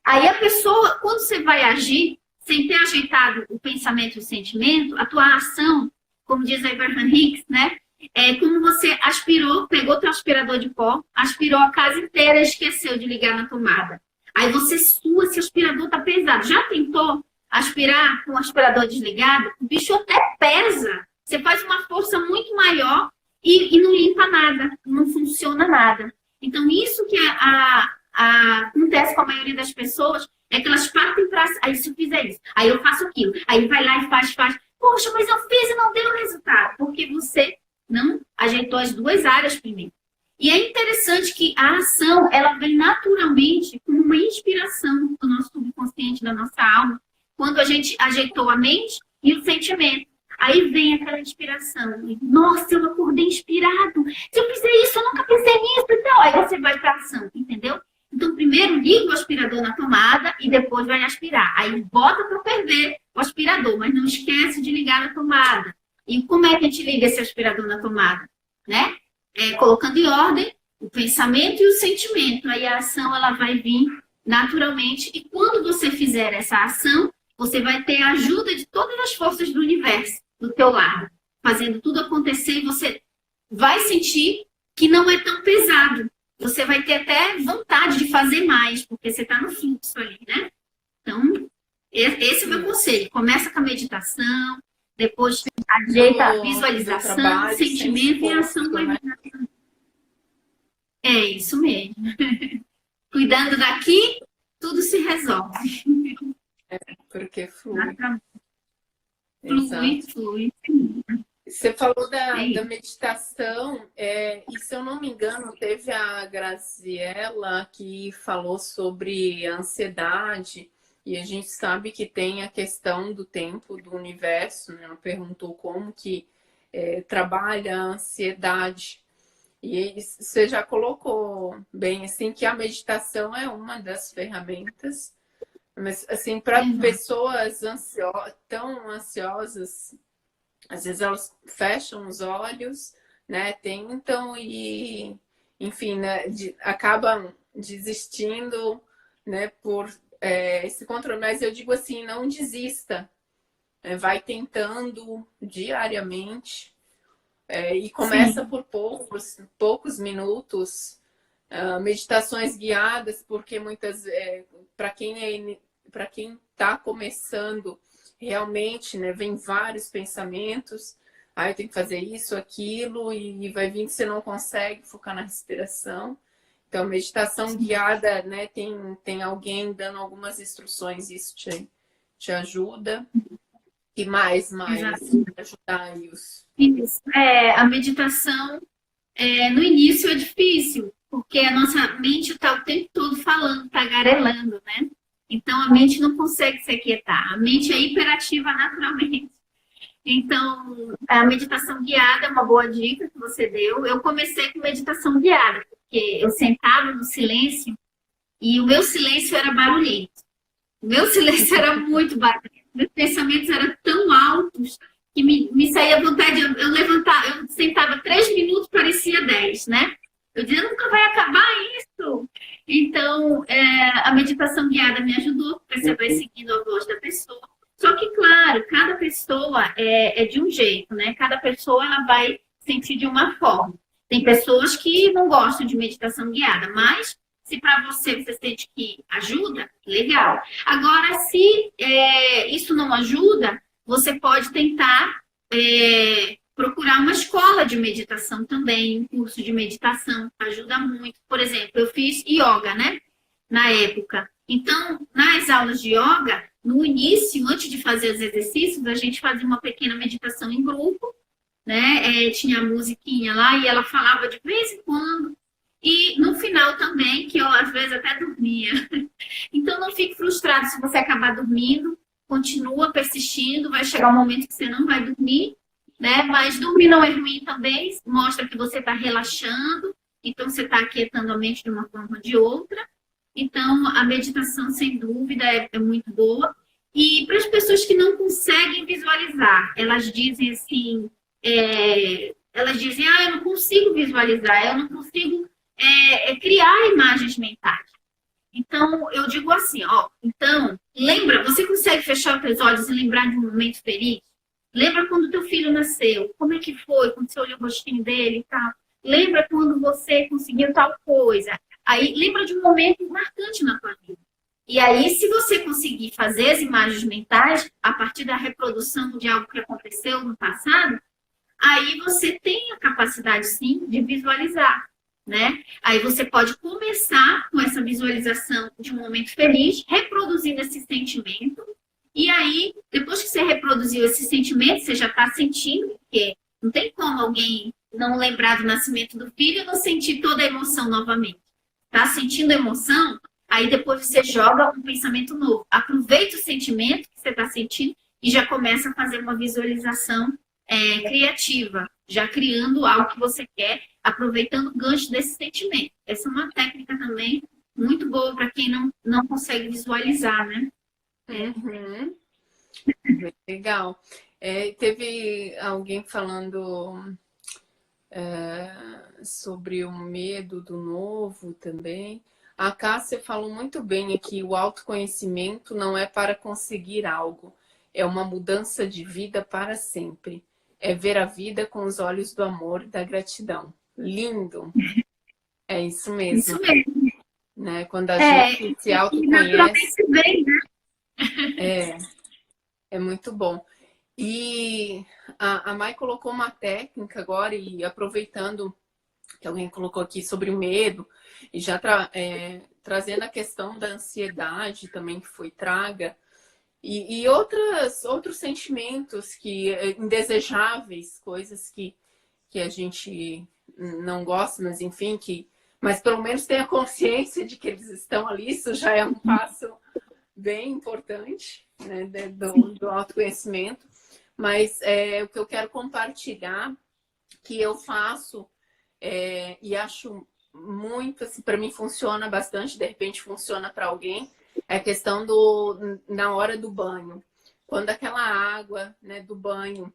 Aí a pessoa, quando você vai agir, sem ter ajeitado o pensamento e o sentimento, a tua ação, como diz a Abraham Hicks, né? É como você aspirou, pegou teu aspirador de pó, aspirou a casa inteira e esqueceu de ligar na tomada. Aí você sua, esse aspirador tá pesado. Já tentou aspirar com o aspirador desligado? O bicho até pesa. Você faz uma força muito maior e não limpa nada, não funciona nada. Então, isso que acontece com a maioria das pessoas é que elas partem para... Aí, se eu fizer isso, aí eu faço aquilo. Aí vai lá e faz. Poxa, mas eu fiz e não deu resultado. Porque você não ajeitou as duas áreas primeiro. E é interessante que a ação, ela vem naturalmente como uma inspiração do nosso subconsciente, da nossa alma, quando a gente ajeitou a mente e o sentimento. Aí vem aquela inspiração. Nossa, eu acordei inspirado. Se eu fizer isso, eu nunca pensei nisso. Então, aí você vai para a ação, entendeu? Então, primeiro liga o aspirador na tomada e depois vai aspirar. Aí bota para ferver o aspirador, mas não esquece de ligar na tomada. E como é que a gente liga esse aspirador na tomada? Né? Colocando em ordem o pensamento e o sentimento. Aí a ação ela vai vir naturalmente. E quando você fizer essa ação, você vai ter a ajuda de todas as forças do universo do teu lado, fazendo tudo acontecer e você vai sentir que não é tão pesado. Você vai ter até vontade de fazer mais, porque você está no fluxo ali, né? Então, esse é o meu conselho. Começa com a meditação, depois ajeita a visualização, trabalho, sentimento e a ação vai vir. É isso mesmo. Cuidando daqui, tudo se resolve. Porque flui. Flui. Você falou da meditação, e se eu não me engano, teve a Graziella que falou sobre a ansiedade, e a gente sabe que tem a questão do tempo, do universo, né? Ela perguntou como que trabalha a ansiedade. E você já colocou bem assim que a meditação é uma das ferramentas, mas assim, para pessoas tão ansiosas, às vezes elas fecham os olhos, né? Tentam e, enfim, né? Acabam desistindo, né? Por esse controle. Mas eu digo assim, não desista. Vai tentando diariamente. E começa por poucos minutos. Meditações guiadas, porque muitas... para quem está começando... Realmente, né? Vem vários pensamentos. Aí eu tenho que fazer isso, aquilo, e vai vir que você não consegue focar na respiração. Então, meditação guiada, né? Tem alguém dando algumas instruções, isso te ajuda. E mais ajudar isso. Isso. A meditação, no início é difícil, porque a nossa mente está o tempo todo falando, tagarelando, né? Então, a mente não consegue se aquietar. A mente é hiperativa naturalmente. Então, a meditação guiada é uma boa dica que você deu. Eu comecei com meditação guiada, porque eu sentava no silêncio e o meu silêncio era barulhento. O meu silêncio era muito barulhento. Meus pensamentos eram tão altos que me saía vontade. Eu sentava 3 minutos, parecia 10, né? Eu dizia, nunca vai acabar isso. Então, a meditação guiada me ajudou, porque você vai seguindo a voz da pessoa. Só que, claro, cada pessoa é de um jeito, né? Cada pessoa ela vai sentir de uma forma. Tem pessoas que não gostam de meditação guiada, mas Se para você sente que ajuda, legal. Agora, se isso não ajuda, você pode tentar procurar uma escola de meditação também, um curso de meditação, ajuda muito. Por exemplo, eu fiz yoga, né? Na época. Então, nas aulas de yoga, no início, antes de fazer os exercícios, a gente fazia uma pequena meditação em grupo, né? Tinha a musiquinha lá e ela falava de vez em quando. E no final também, que eu às vezes até dormia. Então, não fique frustrado se você acabar dormindo, continua persistindo, vai chegar um momento que você não vai dormir, né? Mas dormir não é ruim também, mostra que você está relaxando, então você está aquietando a mente de uma forma ou de outra. Então, a meditação, sem dúvida, é muito boa. E para as pessoas que não conseguem visualizar, elas dizem assim, eu não consigo visualizar, eu não consigo criar imagens mentais. Então, eu digo assim, ó, então, lembra, você consegue fechar os seus olhos e lembrar de um momento feliz? Lembra quando teu filho nasceu? Como é que foi? Quando você olhou o rostinho dele e tal? Lembra quando você conseguiu tal coisa? Aí, lembra de um momento marcante na tua vida. E aí, se você conseguir fazer as imagens mentais, a partir da reprodução de algo que aconteceu no passado, aí você tem a capacidade, sim, de visualizar, né? Aí você pode começar com essa visualização de um momento feliz, reproduzindo esse sentimento. E aí, depois que você reproduziu esse sentimento, você já está sentindo, porque não tem como alguém não lembrar do nascimento do filho e não sentir toda a emoção novamente. Está sentindo emoção? Aí depois você joga um pensamento novo. Aproveita o sentimento que você está sentindo e já começa a fazer uma visualização criativa, já criando algo que você quer, aproveitando o gancho desse sentimento. Essa é uma técnica também muito boa para quem não consegue visualizar, né? Uhum. Legal. Teve alguém falando sobre o medo do novo também. A Cássia falou muito bem aqui, o autoconhecimento não é para conseguir algo, é uma mudança de vida para sempre. É ver a vida com os olhos do amor e da gratidão. Lindo! É isso mesmo. Isso mesmo. Né? Quando a gente se autoconhece. Bem, né? É muito bom. E a Mai colocou uma técnica agora, e aproveitando que alguém colocou aqui sobre o medo, e já trazendo a questão da ansiedade também, que foi traga, e outros sentimentos indesejáveis, coisas que a gente não gosta, mas enfim, mas pelo menos tenha consciência de que eles estão ali, isso já é um passo bem importante, né, do autoconhecimento. Mas o que eu quero compartilhar, que eu faço e acho muito, assim, para mim funciona bastante, de repente funciona para alguém, é a questão na hora do banho. Quando aquela água, né, do banho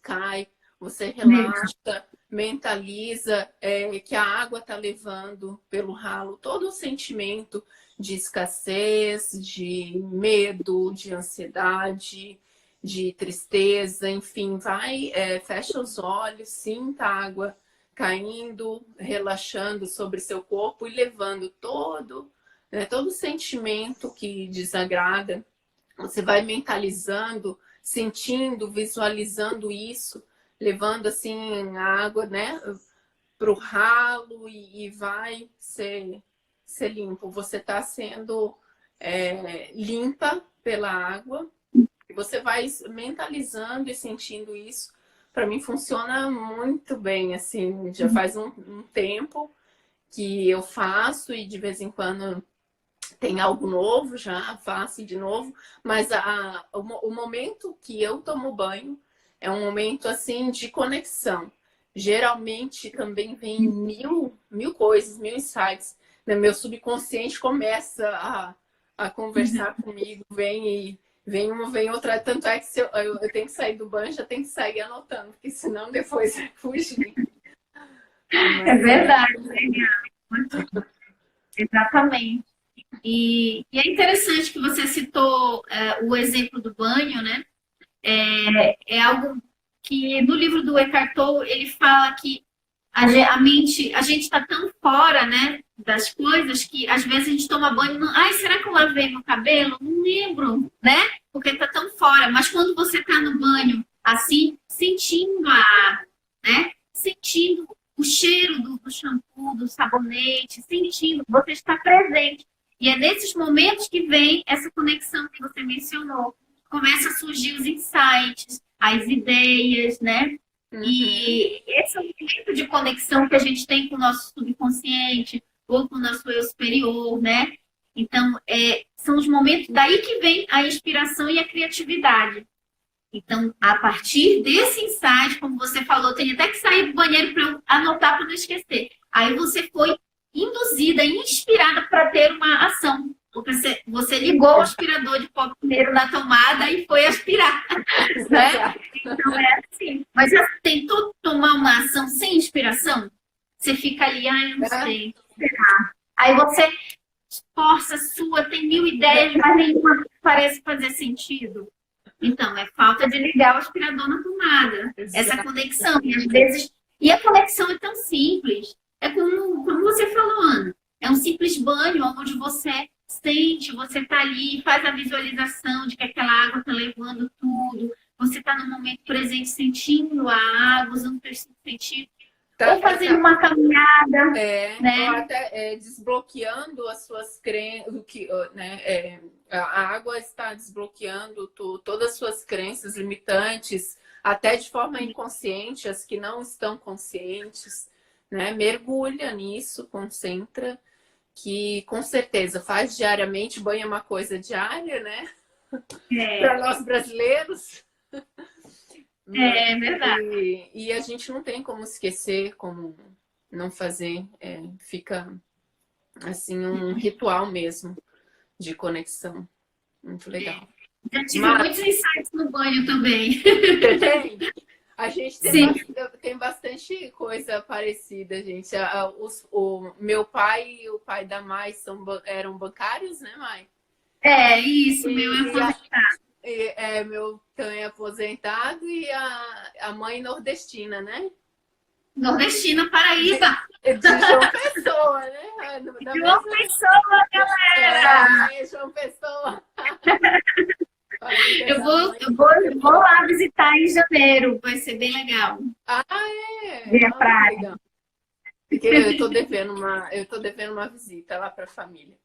cai, você relaxa, mentaliza que a água está levando pelo ralo todo o sentimento de escassez, de medo, de ansiedade, de tristeza, enfim, fecha os olhos, sinta a água caindo, relaxando sobre seu corpo e levando todo sentimento que desagrada. Você vai mentalizando, sentindo, visualizando isso, levando assim a água, né, para o ralo e vai ser limpo. Você está sendo limpa pela água. Você vai mentalizando e sentindo isso. Para mim funciona muito bem, assim, já faz um tempo que eu faço e de vez em quando tem algo novo, já faço de novo, mas o momento que eu tomo banho é um momento assim de conexão. Geralmente também vem mil coisas, mil insights. Né? Meu subconsciente começa a conversar comigo, vem outra. Tanto é que se eu tenho que sair do banho, já tenho que sair anotando, porque senão depois vai fugir. É verdade, legal. Exatamente. E é interessante que você citou o exemplo do banho, né? É algo que no livro do Eckhart Tolle ele fala que a gente está tão fora, né, das coisas que às vezes a gente toma banho, não, ai, será que eu lavei meu cabelo? Não lembro, né? Porque tá tão fora. Mas quando você tá no banho, assim, sentindo a água, né? Sentindo o cheiro do shampoo, do sabonete, sentindo, você está presente. E é nesses momentos que vem essa conexão que você mencionou. Começa a surgir os insights, as ideias, né? E esse é o tipo de conexão que a gente tem com o nosso subconsciente ou com o nosso eu superior, né? Então, são os momentos daí que vem a inspiração e a criatividade. Então, a partir desse insight, como você falou, tem até que sair do banheiro para eu anotar para não esquecer. Aí você foi induzida, inspirada para ter uma ação. Porque você ligou o aspirador de pó primeiro na tomada e foi aspirar, né? Então é assim. Mas já tentou tomar uma ação sem inspiração? Você fica ali, eu não sei. Aí você força sua, tem 1000 ideias, mas nenhuma parece fazer sentido. Então, é falta de ligar o aspirador na tomada. Essa conexão. E às vezes. E a conexão é tão simples. É como você falou, Ana. É um simples banho onde você sente, você está ali, faz a visualização de que aquela água está levando tudo. Você está no momento presente sentindo a água, usando o terceiro sentido. Ou fazendo uma caminhada. Né? Ou até desbloqueando as suas crenças, né? A água está desbloqueando todas as suas crenças limitantes, até de forma inconsciente, as que não estão conscientes, né? Mergulha nisso, concentra, que com certeza faz diariamente, banho é uma coisa diária, né? Para nós brasileiros. É verdade. E a gente não tem como esquecer, como não fazer. Fica assim um ritual mesmo de conexão. Muito legal. Já tive muitos insights no banho também. Tem? A gente tem bastante coisa parecida, gente. O meu pai e o pai da Mai eram bancários, né, Mai? Isso, meu é aposentado. Meu também é aposentado e a mãe nordestina, né? Nordestina, Paraíba. De João Pessoa, né? João Pessoa, galera! João Pessoa. Eu vou lá visitar em janeiro, vai ser bem legal. Ver a praia. Legal. Porque eu tô devendo uma visita lá para a família.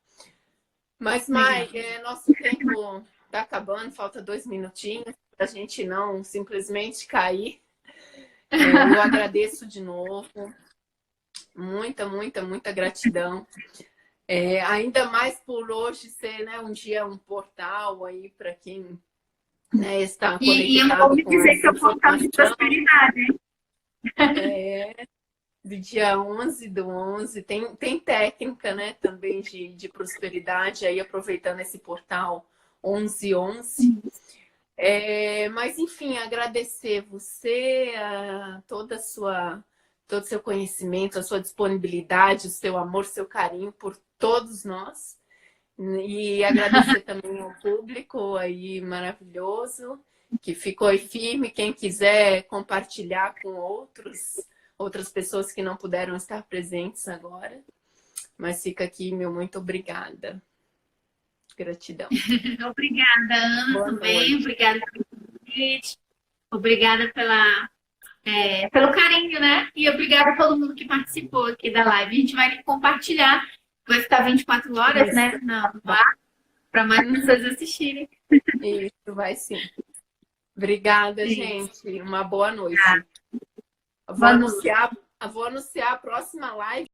Mas, Mai, nosso tempo tá acabando, falta 2 minutinhos para a gente não simplesmente cair. Eu agradeço de novo. Muita, muita, muita gratidão. Ainda mais por hoje ser, né, um dia, um portal aí para quem, né, está conectado. E eu vou me dizer que é um portal de prosperidade. Do dia 11/11. Tem técnica, né, também de prosperidade, aí aproveitando esse portal 11/11. Mas, enfim, agradecer você, todo o seu conhecimento, a sua disponibilidade, o seu amor, o seu carinho por todos nós. E agradecer também ao público aí maravilhoso, que ficou aí firme. Quem quiser compartilhar com outras pessoas que não puderam estar presentes agora. Mas fica aqui, meu muito obrigada. Gratidão. Obrigada, Ana, também. Obrigada pelo convite. Obrigada pelo carinho, né? E obrigada a todo mundo que participou aqui da live. A gente vai compartilhar. Vai ficar 24 horas, né? Para mais pessoas assistirem. Isso, vai sim. Obrigada, gente. Uma boa noite. Vou anunciar a próxima live.